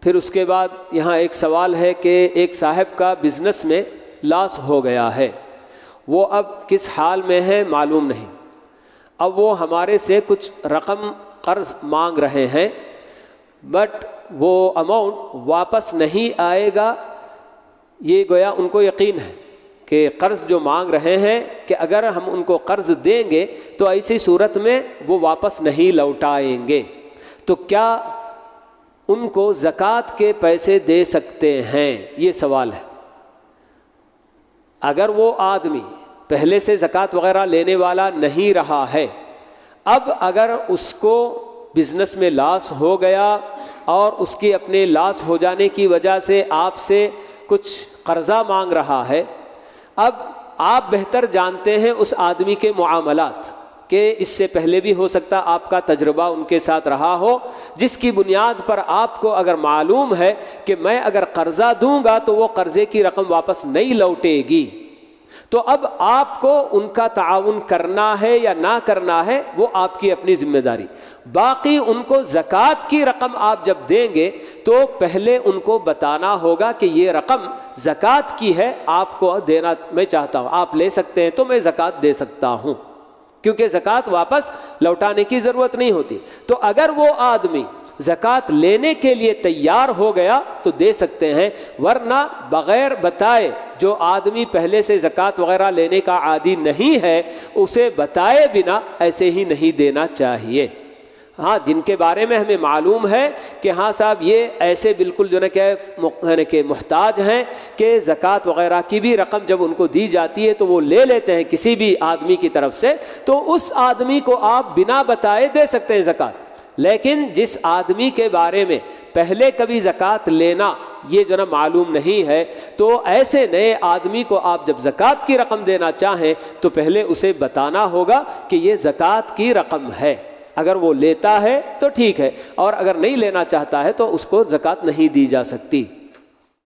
پھر اس کے بعد یہاں ایک سوال ہے کہ ایک صاحب کا بزنس میں لاس ہو گیا ہے، وہ اب کس حال میں ہے معلوم نہیں، اب وہ ہمارے سے کچھ رقم قرض مانگ رہے ہیں، بٹ وہ اماؤنٹ واپس نہیں آئے گا، یہ گویا ان کو یقین ہے کہ قرض جو مانگ رہے ہیں کہ اگر ہم ان کو قرض دیں گے تو ایسی صورت میں وہ واپس نہیں لوٹائیں گے، تو کیا ان کو زکوٰۃ کے پیسے دے سکتے ہیں؟ یہ سوال ہے۔ اگر وہ آدمی پہلے سے زکوٰۃ وغیرہ لینے والا نہیں رہا ہے، اب اگر اس کو بزنس میں لاس ہو گیا اور اس کی اپنے لاس ہو جانے کی وجہ سے آپ سے کچھ قرضہ مانگ رہا ہے، اب آپ بہتر جانتے ہیں اس آدمی کے معاملات، کہ اس سے پہلے بھی ہو سکتا آپ کا تجربہ ان کے ساتھ رہا ہو، جس کی بنیاد پر آپ کو اگر معلوم ہے کہ میں اگر قرضہ دوں گا تو وہ قرضے کی رقم واپس نہیں لوٹے گی، تو اب آپ کو ان کا تعاون کرنا ہے یا نہ کرنا ہے وہ آپ کی اپنی ذمہ داری۔ باقی ان کو زکوٰۃ کی رقم آپ جب دیں گے تو پہلے ان کو بتانا ہوگا کہ یہ رقم زکوٰۃ کی ہے، آپ کو دینا میں چاہتا ہوں، آپ لے سکتے ہیں تو میں زکوٰۃ دے سکتا ہوں، کیونکہ زکوٰۃ واپس لوٹانے کی ضرورت نہیں ہوتی۔ تو اگر وہ آدمی زکوٰۃ لینے کے لیے تیار ہو گیا تو دے سکتے ہیں، ورنہ بغیر بتائے جو آدمی پہلے سے زکوٰۃ وغیرہ لینے کا عادی نہیں ہے اسے بتائے بنا ایسے ہی نہیں دینا چاہیے۔ ہاں، جن کے بارے میں ہمیں معلوم ہے کہ ہاں صاحب یہ ایسے بالکل جو ہے کہ محتاج ہیں کہ زکوٰۃ وغیرہ کی بھی رقم جب ان کو دی جاتی ہے تو وہ لے لیتے ہیں کسی بھی آدمی کی طرف سے، تو اس آدمی کو آپ بنا بتائے دے سکتے ہیں زکوٰۃ۔ لیکن جس آدمی کے بارے میں پہلے کبھی زکوٰۃ لینا یہ جو معلوم نہیں ہے، تو ایسے نئے آدمی کو آپ جب زکوٰۃ کی رقم دینا چاہیں تو پہلے اسے بتانا ہوگا کہ یہ زکوٰۃ کی رقم ہے۔ اگر وہ لیتا ہے تو ٹھیک ہے، اور اگر نہیں لینا چاہتا ہے تو اس کو زکوٰۃ نہیں دی جا سکتی۔